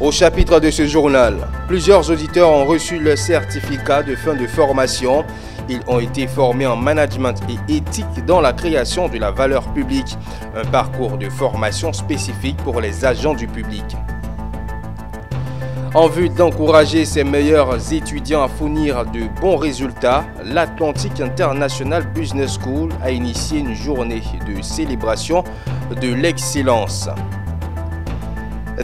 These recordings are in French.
Au chapitre de ce journal, plusieurs auditeurs ont reçu le certificat de fin de formation. Ils ont été formés en management et éthique dans la création de la valeur publique, un parcours de formation spécifique pour les agents du public. En vue d'encourager ses meilleurs étudiants à fournir de bons résultats, l'Atlantic International Business School a initié une journée de célébration de l'excellence.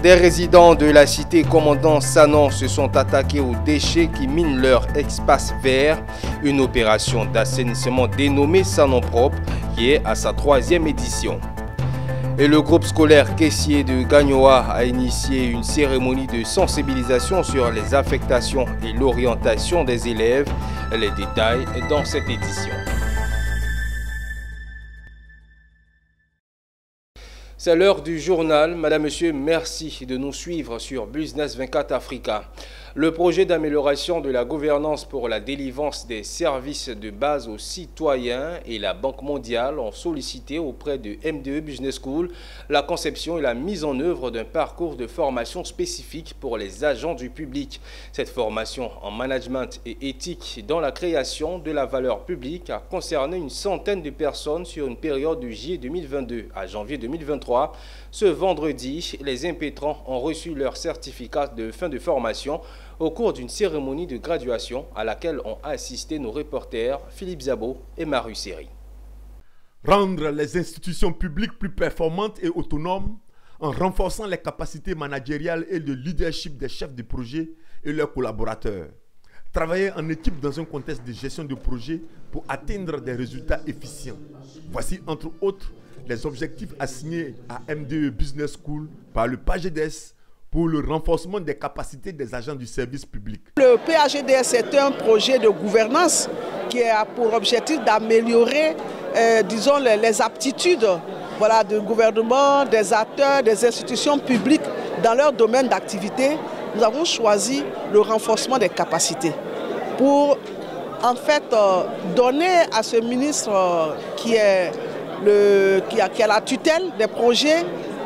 Des résidents de la cité commandant Sanon se sont attaqués aux déchets qui minent leur espace vert. Une opération d'assainissement dénommée Sanon Propre qui est à sa 3e édition. Et le groupe scolaire caissier de Gagnoa a initié une cérémonie de sensibilisation sur les affectations et l'orientation des élèves. Les détails dans cette édition. C'est l'heure du journal. Madame, Monsieur, merci de nous suivre sur Business 24 Africa. Le projet d'amélioration de la gouvernance pour la délivrance des services de base aux citoyens et la Banque mondiale ont sollicité auprès de MDE Business School la conception et la mise en œuvre d'un parcours de formation spécifique pour les agents du public. Cette formation en management et éthique dans la création de la valeur publique a concerné une centaine de personnes sur une période de juillet 2022 à janvier 2023. Ce vendredi, les impétrants ont reçu leur certificat de fin de formation au cours d'une cérémonie de graduation à laquelle ont assisté nos reporters Philippe Zabo et Maru Seri. Rendre les institutions publiques plus performantes et autonomes en renforçant les capacités managériales et le leadership des chefs de projet et leurs collaborateurs. Travailler en équipe dans un contexte de gestion de projet pour atteindre des résultats efficients. Voici entre autres les objectifs assignés à MDE Business School par le PAGEDES pour le renforcement des capacités des agents du service public. Le PAGEDES est un projet de gouvernance qui a pour objectif d'améliorer, disons, les aptitudes du gouvernement, des acteurs, des institutions publiques dans leur domaine d'activité. Nous avons choisi le renforcement des capacités pour en fait donner à ce ministre qui a la tutelle des projets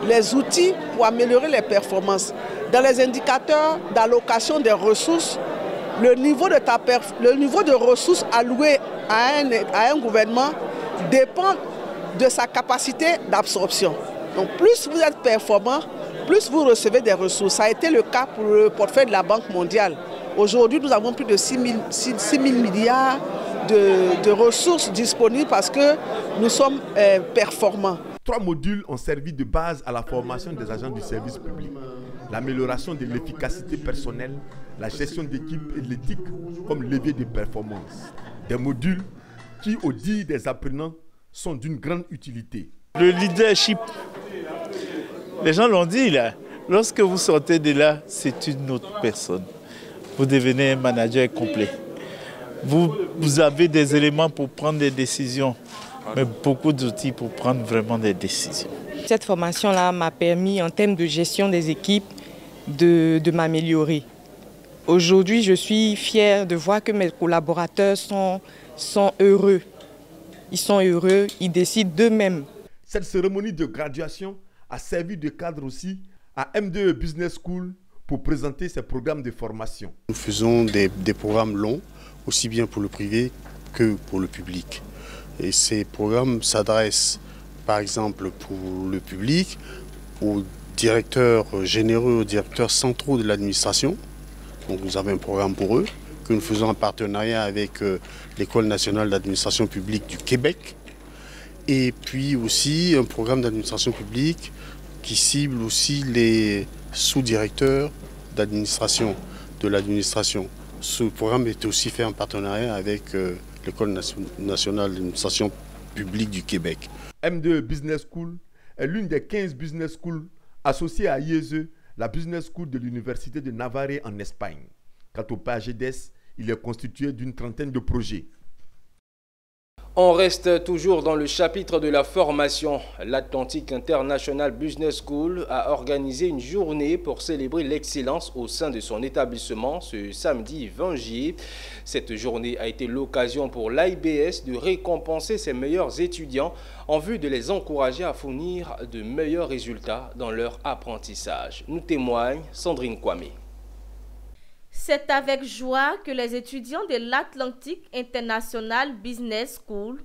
les outils pour améliorer les performances. Dans les indicateurs d'allocation des ressources, le niveau de ressources allouées à un gouvernement dépend de sa capacité d'absorption. Donc plus vous êtes performant, plus vous recevez des ressources. Ça a été le cas pour le portefeuille de la Banque mondiale. Aujourd'hui, nous avons plus de 6 000 milliards de ressources disponibles parce que nous sommes performants. 3 modules ont servi de base à la formation des agents du service public. L'amélioration de l'efficacité personnelle, la gestion d'équipe et l'éthique comme levier de performance. Des modules qui, au dire des apprenants, sont d'une grande utilité. Le leadership, les gens l'ont dit là, lorsque vous sortez de là, c'est une autre personne. Vous devenez un manager complet. Vous avez des éléments pour prendre des décisions, mais beaucoup d'outils pour prendre vraiment des décisions. Cette formation-là m'a permis, en termes de gestion des équipes, de m'améliorer. Aujourd'hui, je suis fière de voir que mes collaborateurs sont heureux. Ils sont heureux, ils décident d'eux-mêmes. Cette cérémonie de graduation a servi de cadre aussi à MDE Business School pour présenter ses programmes de formation. Nous faisons des programmes longs, aussi bien pour le privé que pour le public. Et ces programmes s'adressent, par exemple, pour le public, aux directeurs généraux, aux directeurs centraux de l'administration. Donc nous avons un programme pour eux, que nous faisons en partenariat avec l'École nationale d'administration publique du Québec. Et puis aussi un programme d'administration publique qui cible aussi les sous-directeurs d'administration, de l'administration. Ce programme est aussi fait en partenariat avec l'École nationale d'administration publique du Québec. MDE Business School est l'une des 15 business schools associées à IESE, la business school de l'Université de Navarre en Espagne. Quant au PAGEDES, il est constitué d'une trentaine de projets. On reste toujours dans le chapitre de la formation. L'Atlantic International Business School a organisé une journée pour célébrer l'excellence au sein de son établissement ce samedi 20 juillet. Cette journée a été l'occasion pour l'AIBS de récompenser ses meilleurs étudiants en vue de les encourager à fournir de meilleurs résultats dans leur apprentissage. Nous témoigne Sandrine Kwame. C'est avec joie que les étudiants de l'Atlantic International Business School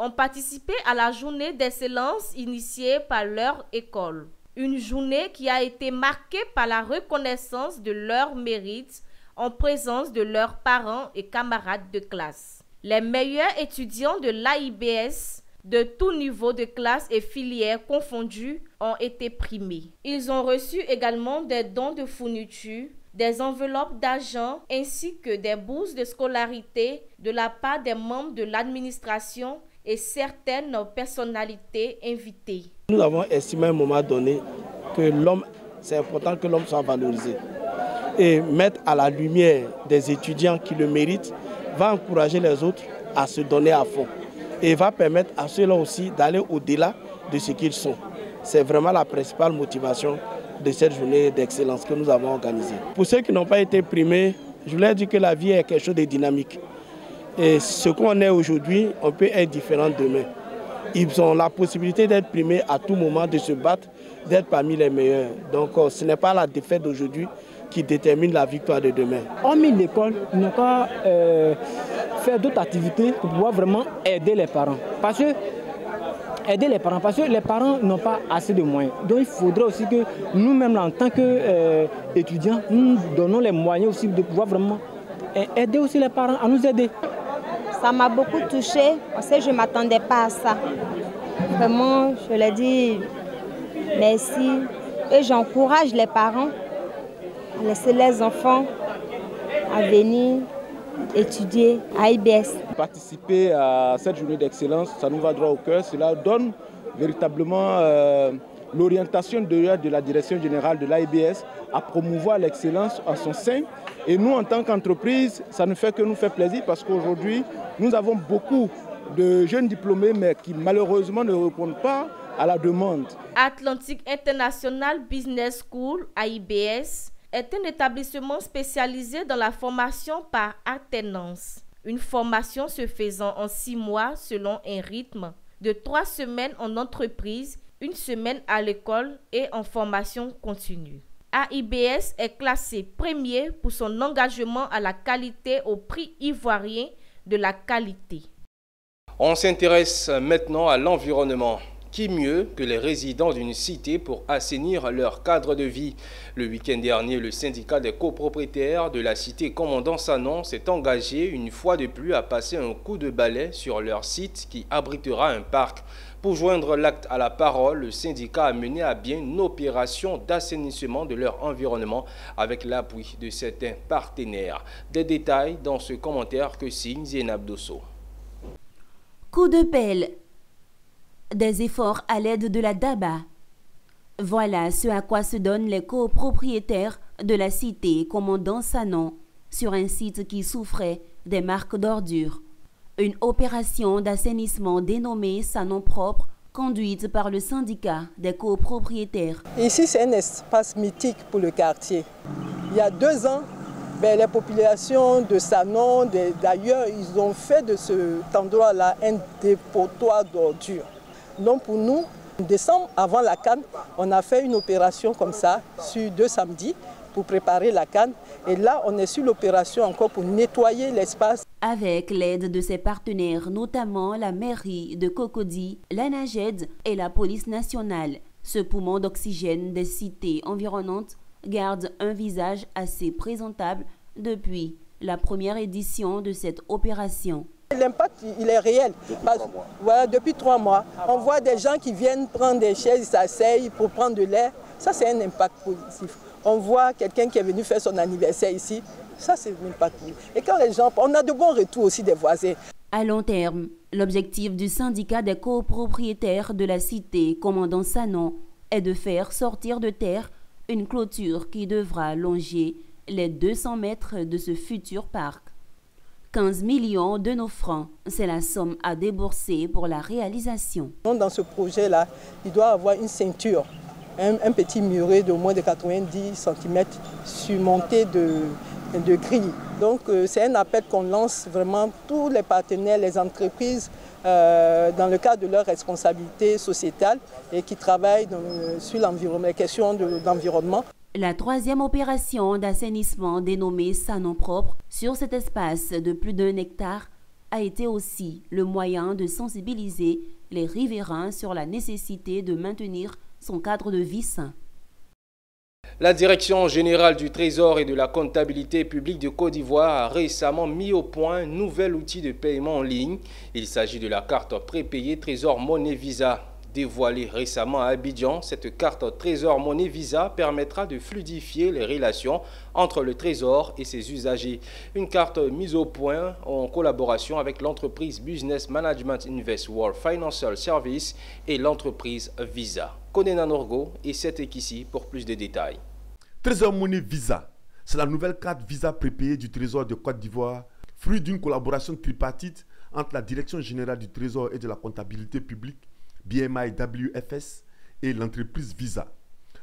ont participé à la journée d'excellence initiée par leur école. Une journée qui a été marquée par la reconnaissance de leurs mérites en présence de leurs parents et camarades de classe. Les meilleurs étudiants de l'AIBS de tout niveau de classe et filières confondues ont été primés. Ils ont reçu également des dons de fournitures, des enveloppes d'argent ainsi que des bourses de scolarité de la part des membres de l'administration et certaines personnalités invitées. Nous avons estimé à un moment donné que l'homme, c'est important que l'homme soit valorisé. Et mettre à la lumière des étudiants qui le méritent va encourager les autres à se donner à fond. Et va permettre à ceux-là aussi d'aller au-delà de ce qu'ils sont. C'est vraiment la principale motivation de cette journée d'excellence que nous avons organisée. Pour ceux qui n'ont pas été primés, je voulais dire que la vie est quelque chose de dynamique. Et ce qu'on est aujourd'hui, on peut être différent demain. Ils ont la possibilité d'être primés à tout moment, de se battre, d'être parmi les meilleurs. Donc ce n'est pas la défaite d'aujourd'hui qui détermine la victoire de demain. Hormis l'école, ils n'ont qu'à faire d'autres activités pour pouvoir vraiment aider les parents. Parce que les parents n'ont pas assez de moyens. Donc il faudrait aussi que nous-mêmes, en tant qu'étudiants, nous donnons les moyens aussi de pouvoir vraiment aider aussi les parents à nous aider. Ça m'a beaucoup touchée parce que je ne m'attendais pas à ça. Vraiment, je leur dis merci et j'encourage les parents à laisser les enfants à venir étudier à IBS. Participer à cette journée d'excellence, ça nous va droit au cœur. Cela donne véritablement l'orientation de la direction générale de l'AIBS à promouvoir l'excellence en son sein. Et nous, en tant qu'entreprise, ça ne fait que nous faire plaisir parce qu'aujourd'hui, nous avons beaucoup de jeunes diplômés, mais qui malheureusement ne répondent pas à la demande. Atlantic International Business School, AIBS, est un établissement spécialisé dans la formation par alternance. Une formation se faisant en 6 mois selon un rythme de 3 semaines en entreprise, 1 semaine à l'école et en formation continue. AIBS est classé premier pour son engagement à la qualité au prix ivoirien de la qualité. On s'intéresse maintenant à l'environnement. Qui mieux que les résidents d'une cité pour assainir leur cadre de vie? Le week-end dernier, le syndicat des copropriétaires de la cité Commandant Sanon s'est engagé une fois de plus à passer un coup de balai sur leur site qui abritera un parc. Pour joindre l'acte à la parole, le syndicat a mené à bien une opération d'assainissement de leur environnement avec l'appui de certains partenaires. Des détails dans ce commentaire que signe Zénab Dosso. Coup de pelle. Des efforts à l'aide de la DABA. Voilà ce à quoi se donnent les copropriétaires de la cité Commandant Sanon sur un site qui souffrait des marques d'ordures. Une opération d'assainissement dénommée Sanon Propre, conduite par le syndicat des copropriétaires. Ici, c'est un espace mythique pour le quartier. Il y a 2 ans, les populations de Sanon, d'ailleurs, ils ont fait de cet endroit-là un dépotoir d'ordures. Donc pour nous, en décembre, avant la CAN, on a fait une opération comme ça sur 2 samedis pour préparer la CAN. Et là, on est sur l'opération encore pour nettoyer l'espace. Avec l'aide de ses partenaires, notamment la mairie de Cocody, l'ANAGED et la police nationale, ce poumon d'oxygène des cités environnantes garde un visage assez présentable depuis la première édition de cette opération. L'impact, il est réel. Voilà, depuis 3 mois, on voit des gens qui viennent prendre des chaises, ils s'asseyent pour prendre de l'air. Ça, c'est un impact positif. On voit quelqu'un qui est venu faire son anniversaire ici. Ça, c'est un impact positif. Et quand les gens... On a de bons retours aussi des voisins. À long terme, l'objectif du syndicat des copropriétaires de la cité Commandant Sanon est de faire sortir de terre une clôture qui devra longer les 200 mètres de ce futur parc. 15 millions de nos francs. C'est la somme à débourser pour la réalisation. Dans ce projet-là, il doit avoir une ceinture, un petit muret de moins de 90 cm surmonté de grilles. Donc c'est un appel qu'on lance vraiment tous les partenaires, les entreprises, dans le cadre de leur responsabilité sociétale et qui travaillent sur l'environnement, les questions d'environnement. La troisième opération d'assainissement dénommée Sanon Propre sur cet espace de plus d'1 hectare a été aussi le moyen de sensibiliser les riverains sur la nécessité de maintenir son cadre de vie sain. La Direction générale du Trésor et de la comptabilité publique de Côte d'Ivoire a récemment mis au point un nouvel outil de paiement en ligne. Il s'agit de la carte prépayée Trésor Monnaie Visa. Dévoilée récemment à Abidjan, cette carte Trésor Monnaie Visa permettra de fluidifier les relations entre le Trésor et ses usagers. Une carte mise au point en collaboration avec l'entreprise Business Management Invest World Financial Service et l'entreprise Visa. Konena Norgo et Setekissi pour plus de détails. Trésor Monnaie Visa, c'est la nouvelle carte Visa prépayée du Trésor de Côte d'Ivoire, fruit d'une collaboration tripartite entre la Direction générale du Trésor et de la comptabilité publique, BMI WFS et l'entreprise Visa.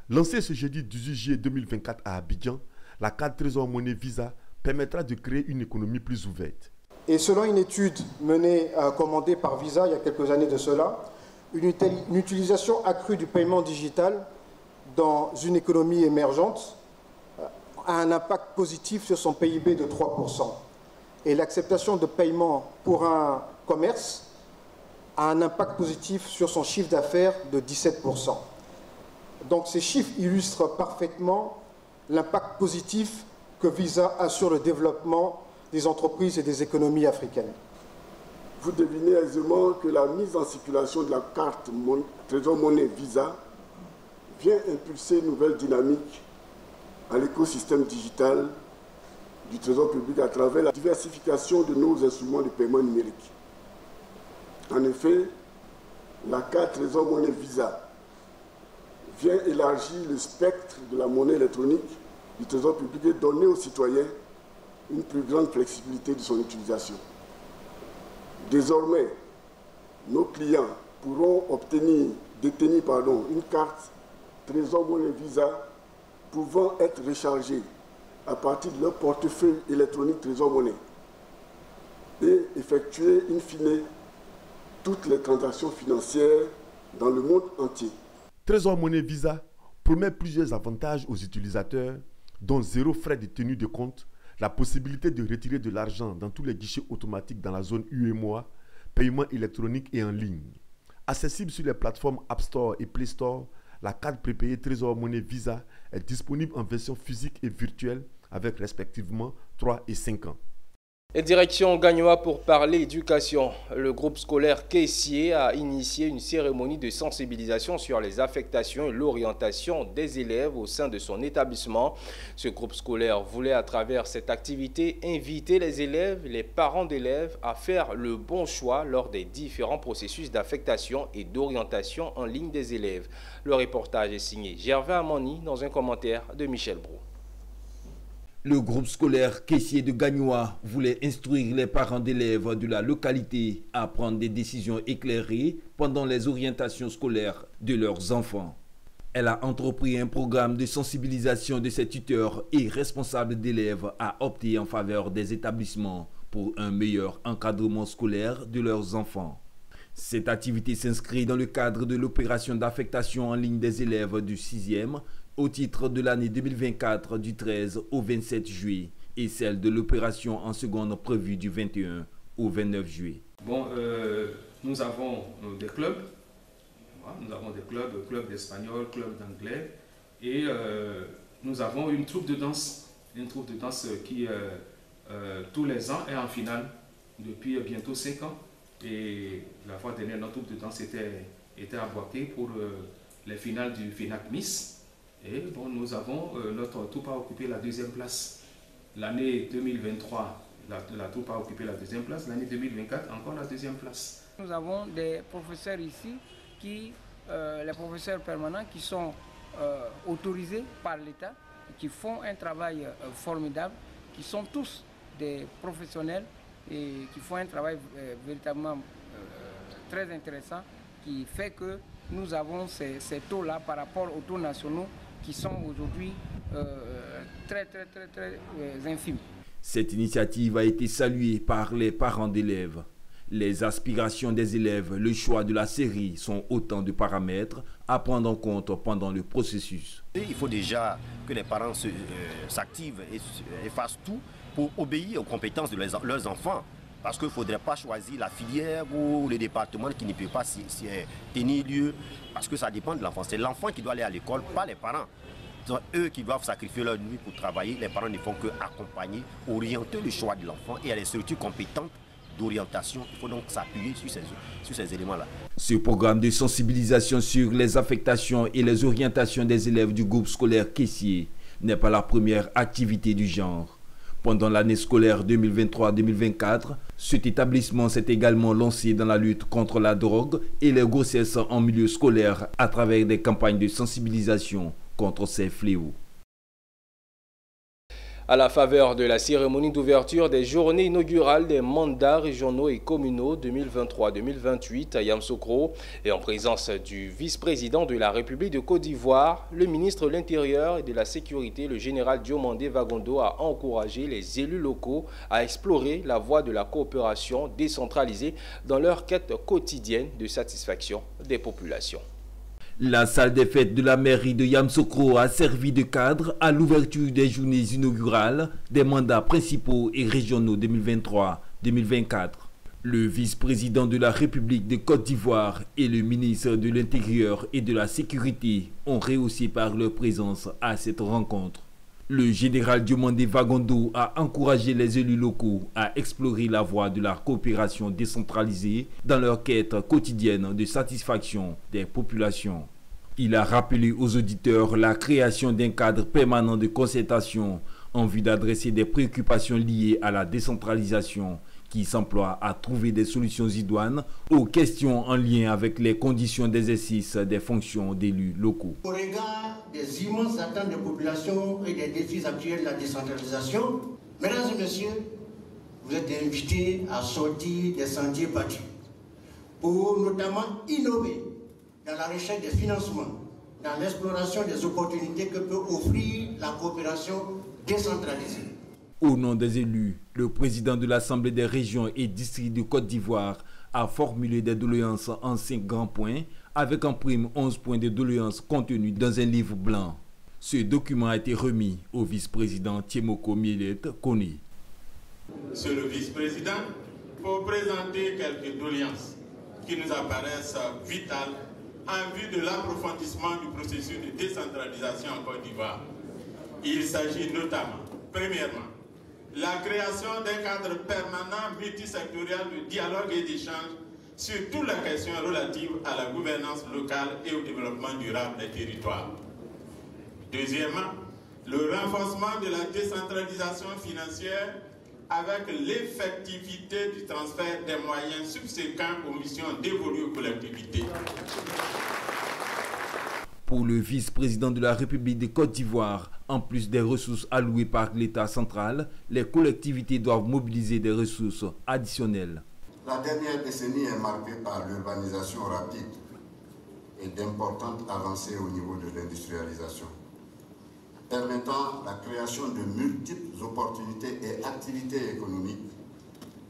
Lancée ce jeudi 18 juillet 2024 à Abidjan, la carte Trésor Monnaie Visa permettra de créer une économie plus ouverte. Et selon une étude commandée par Visa il y a quelques années de cela, une utilisation accrue du paiement digital dans une économie émergente a un impact positif sur son PIB de 3%. Et l'acceptation de paiement pour un commerce a un impact positif sur son chiffre d'affaires de 17%. Donc ces chiffres illustrent parfaitement l'impact positif que Visa a sur le développement des entreprises et des économies africaines. Vous devinez aisément que la mise en circulation de la carte Trésor Monnaie Visa vient impulser une nouvelle dynamique à l'écosystème digital du Trésor public à travers la diversification de nos instruments de paiement numérique. En effet, la carte Trésor Monnaie Visa vient élargir le spectre de la monnaie électronique du Trésor public et donner aux citoyens une plus grande flexibilité de son utilisation. Désormais, nos clients pourront détenir une carte Trésor Monnaie Visa pouvant être rechargée à partir de leur portefeuille électronique Trésor Monnaie et effectuer in fine toutes les transactions financières dans le monde entier. Trésor Monnaie Visa promet plusieurs avantages aux utilisateurs, dont 0 frais de tenue de compte, la possibilité de retirer de l'argent dans tous les guichets automatiques dans la zone UEMOA, paiement électronique et en ligne. Accessible sur les plateformes App Store et Play Store, la carte prépayée Trésor Monnaie Visa est disponible en version physique et virtuelle avec respectivement 3 et 5 ans. Et direction Gagnoa pour parler éducation. Le groupe scolaire Caissier a initié une cérémonie de sensibilisation sur les affectations et l'orientation des élèves au sein de son établissement. Ce groupe scolaire voulait à travers cette activité inviter les élèves, les parents d'élèves à faire le bon choix lors des différents processus d'affectation et d'orientation en ligne des élèves. Le reportage est signé Gervais Amani dans un commentaire de Michel Brou. Le groupe scolaire Caissier de Gagnoa voulait instruire les parents d'élèves de la localité à prendre des décisions éclairées pendant les orientations scolaires de leurs enfants. Elle a entrepris un programme de sensibilisation de ses tuteurs et responsables d'élèves à opter en faveur des établissements pour un meilleur encadrement scolaire de leurs enfants. Cette activité s'inscrit dans le cadre de l'opération d'affectation en ligne des élèves du 6e au titre de l'année 2024 du 13 au 27 juillet et celle de l'opération en seconde prévue du 21 au 29 juillet. Bon, nous avons des clubs. Nous avons des clubs d'espagnol, clubs d'anglais et nous avons une troupe de danse qui tous les ans est en finale depuis bientôt 5 ans. Et la fois dernière, notre troupe de danse était à Boaké pour les finales du FINAC Miss. Et bon, nous avons, notre troupe a occupé la 2e place. L'année 2023, la troupe a occupé la 2e place. L'année 2024, encore la 2e place. Nous avons des professeurs ici, les professeurs permanents qui sont autorisés par l'État, qui font un travail formidable, qui sont tous des professionnels et qui font un travail véritablement très intéressant qui fait que nous avons ces taux-là par rapport aux taux nationaux qui sont aujourd'hui très infimes. Cette initiative a été saluée par les parents d'élèves. Les aspirations des élèves, le choix de la série sont autant de paramètres à prendre en compte pendant le processus. Il faut déjà que les parents s'activent et fassent tout pour obéir aux compétences de leurs enfants. Parce qu'il ne faudrait pas choisir la filière ou le département qui ne peut pas tenir lieu. Parce que ça dépend de l'enfant. C'est l'enfant qui doit aller à l'école, pas les parents. C'est eux qui doivent sacrifier leur nuit pour travailler. Les parents ne font que accompagner, orienter le choix de l'enfant. Et il y a des structures compétentes d'orientation. Il faut donc s'appuyer sur ces éléments-là. Ce programme de sensibilisation sur les affectations et les orientations des élèves du groupe scolaire Kessié n'est pas la première activité du genre. Pendant l'année scolaire 2023-2024, cet établissement s'est également lancé dans la lutte contre la drogue et les grossesses en milieu scolaire à travers des campagnes de sensibilisation contre ces fléaux. À la faveur de la cérémonie d'ouverture des journées inaugurales des mandats régionaux et communaux 2023-2028 à Yamoussoukro et en présence du vice-président de la République de Côte d'Ivoire, le ministre de l'Intérieur et de la Sécurité, le général Diomandé Vagondo, a encouragé les élus locaux à explorer la voie de la coopération décentralisée dans leur quête quotidienne de satisfaction des populations. La salle des fêtes de la mairie de Yamoussoukro a servi de cadre à l'ouverture des journées inaugurales des mandats principaux et régionaux 2023-2024. Le vice-président de la République de Côte d'Ivoire et le ministre de l'Intérieur et de la Sécurité ont rehaussé par leur présence à cette rencontre. Le général Diomandé Vagondo a encouragé les élus locaux à explorer la voie de la coopération décentralisée dans leur quête quotidienne de satisfaction des populations. Il a rappelé aux auditeurs la création d'un cadre permanent de concertation en vue d'adresser des préoccupations liées à la décentralisation qui s'emploie à trouver des solutions idoines aux questions en lien avec les conditions d'exercice des fonctions d'élus locaux. Au regard des immenses attentes des populations et des défis actuels de la décentralisation, mesdames et messieurs, vous êtes invités à sortir des sentiers battus pour notamment innover dans la recherche des financements, dans l'exploration des opportunités que peut offrir la coopération décentralisée. Au nom des élus, le président de l'Assemblée des régions et districts de Côte d'Ivoire a formulé des doléances en 5 grands points, avec en prime 11 points de doléances contenus dans un livre blanc. Ce document a été remis au vice-président Thiemoko Mielet Koni. Monsieur le vice-président, pour présenter quelques doléances qui nous apparaissent vitales en vue de l'approfondissement du processus de décentralisation en Côte d'Ivoire. Il s'agit notamment, premièrement, la création d'un cadre permanent multisectoriel de dialogue et d'échange sur toutes les questions relatives à la gouvernance locale et au développement durable des territoires. Deuxièmement, le renforcement de la décentralisation financière avec l'effectivité du transfert des moyens subséquents aux missions dévolues aux collectivités. Pour le vice-président de la République de Côte d'Ivoire, en plus des ressources allouées par l'État central, les collectivités doivent mobiliser des ressources additionnelles. La dernière décennie est marquée par l'urbanisation rapide et d'importantes avancées au niveau de l'industrialisation, permettant la création de multiples opportunités et activités économiques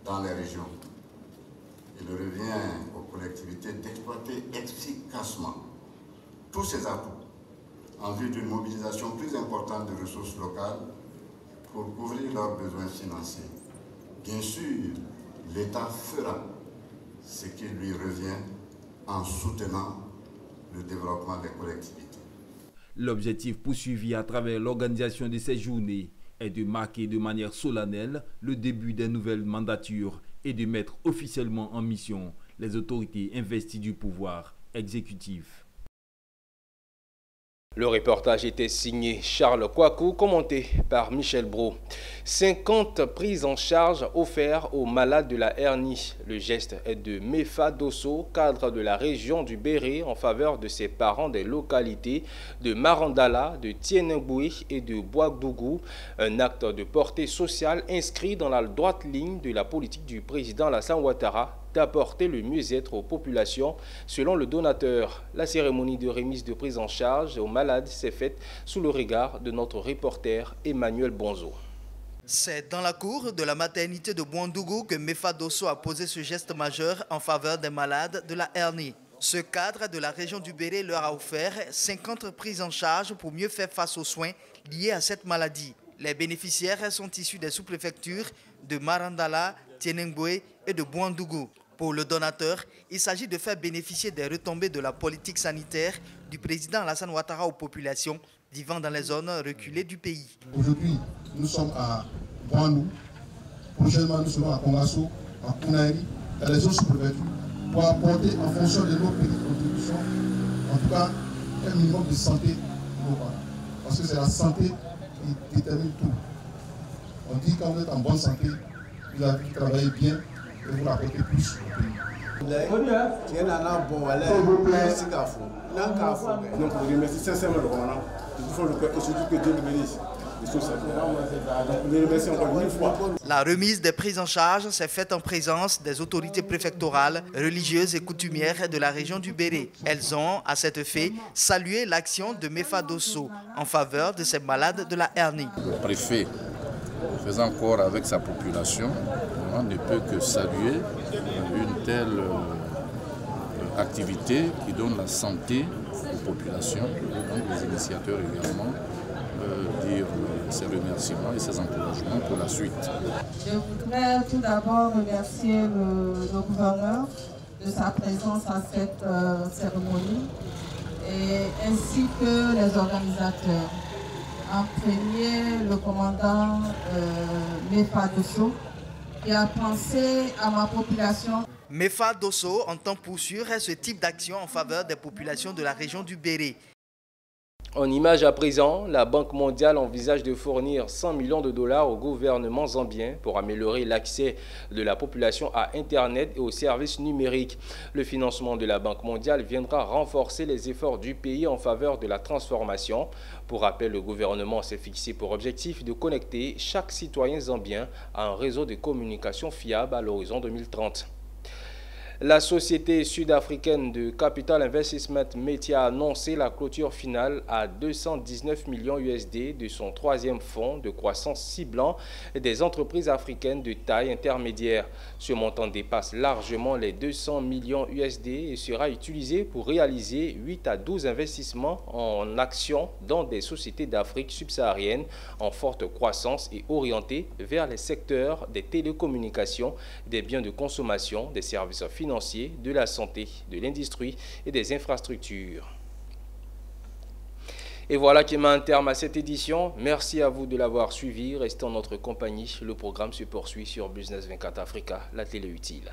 dans les régions. Il revient aux collectivités d'exploiter efficacement tous ces atouts en vue d'une mobilisation plus importante de ressources locales pour couvrir leurs besoins financiers. Bien sûr, l'État fera ce qui lui revient en soutenant le développement des collectivités. L'objectif poursuivi à travers l'organisation de ces journées est de marquer de manière solennelle le début des nouvelles mandatures et de mettre officiellement en mission les autorités investies du pouvoir exécutif. Le reportage était signé Charles Kouakou, commenté par Michel Brault. 50 prises en charge offertes aux malades de la hernie. Le geste est de Mefa Dosso, cadre de la région du Béré, en faveur de ses parents des localités de Marandala, de Tienengboui et de Boadougou. Un acte de portée sociale inscrit dans la droite ligne de la politique du président Alassane Ouattara d'apporter le mieux-être aux populations. Selon le donateur, la cérémonie de remise de prise en charge aux malades s'est faite sous le regard de notre reporter Emmanuel Bonzo. C'est dans la cour de la maternité de Boadougou que Mefa Dosso a posé ce geste majeur en faveur des malades de la hernie. Ce cadre de la région du Béré leur a offert 50 prises en charge pour mieux faire face aux soins liés à cette maladie. Les bénéficiaires sont issus des sous-préfectures de Marandala, Tienengboui et de Boadougou. Pour le donateur, il s'agit de faire bénéficier des retombées de la politique sanitaire du président Alassane Ouattara aux populations vivant dans les zones reculées du pays. Aujourd'hui, nous sommes à Boanou. Prochainement, nous serons à Kongasso, à Kounaïri, dans les zones sous-préfectures, pour apporter en fonction de nos petites contributions, en tout cas, un minimum de santé globale. Parce que c'est la santé qui détermine tout. On dit que quand vous êtes en bonne santé, vous avez travaillé bien et vous rapportez plus au pays. Donc, je remercie sincèrement le commandant. Il faut que Dieu le bénisse. La remise des prises en charge s'est faite en présence des autorités préfectorales, religieuses et coutumières de la région du Béré. Elles ont, à cet effet, salué l'action de Mefa Dosso en faveur de ces malades de la hernie. Le préfet, faisant corps avec sa population, on ne peut que saluer une telle activité qui donne la santé aux populations, donc les initiateurs également, dire ses remerciements et ses encouragements pour la suite. Je voudrais tout d'abord remercier le gouverneur de sa présence à cette cérémonie ainsi que les organisateurs. En premier, le commandant Mefa Dosso qui a pensé à ma population. Mefa Dosso entend poursuivre ce type d'action en faveur des populations de la région du Béré. En image à présent, la Banque mondiale envisage de fournir 100 millions de dollars au gouvernement zambien pour améliorer l'accès de la population à Internet et aux services numériques. Le financement de la Banque mondiale viendra renforcer les efforts du pays en faveur de la transformation. Pour rappel, le gouvernement s'est fixé pour objectif de connecter chaque citoyen zambien à un réseau de communication fiable à l'horizon 2030. La société sud-africaine de Capital Investment Métier a annoncé la clôture finale à 219 millions USD de son troisième fonds de croissance ciblant des entreprises africaines de taille intermédiaire. Ce montant dépasse largement les 200 millions USD et sera utilisé pour réaliser 8 à 12 investissements en actions dans des sociétés d'Afrique subsaharienne en forte croissance et orientées vers les secteurs des télécommunications, des biens de consommation, des services financiers, de la santé, de l'industrie et des infrastructures. Et voilà qui met un terme à cette édition. Merci à vous de l'avoir suivi. Restez en notre compagnie. Le programme se poursuit sur Business 24 Africa, la télé utile.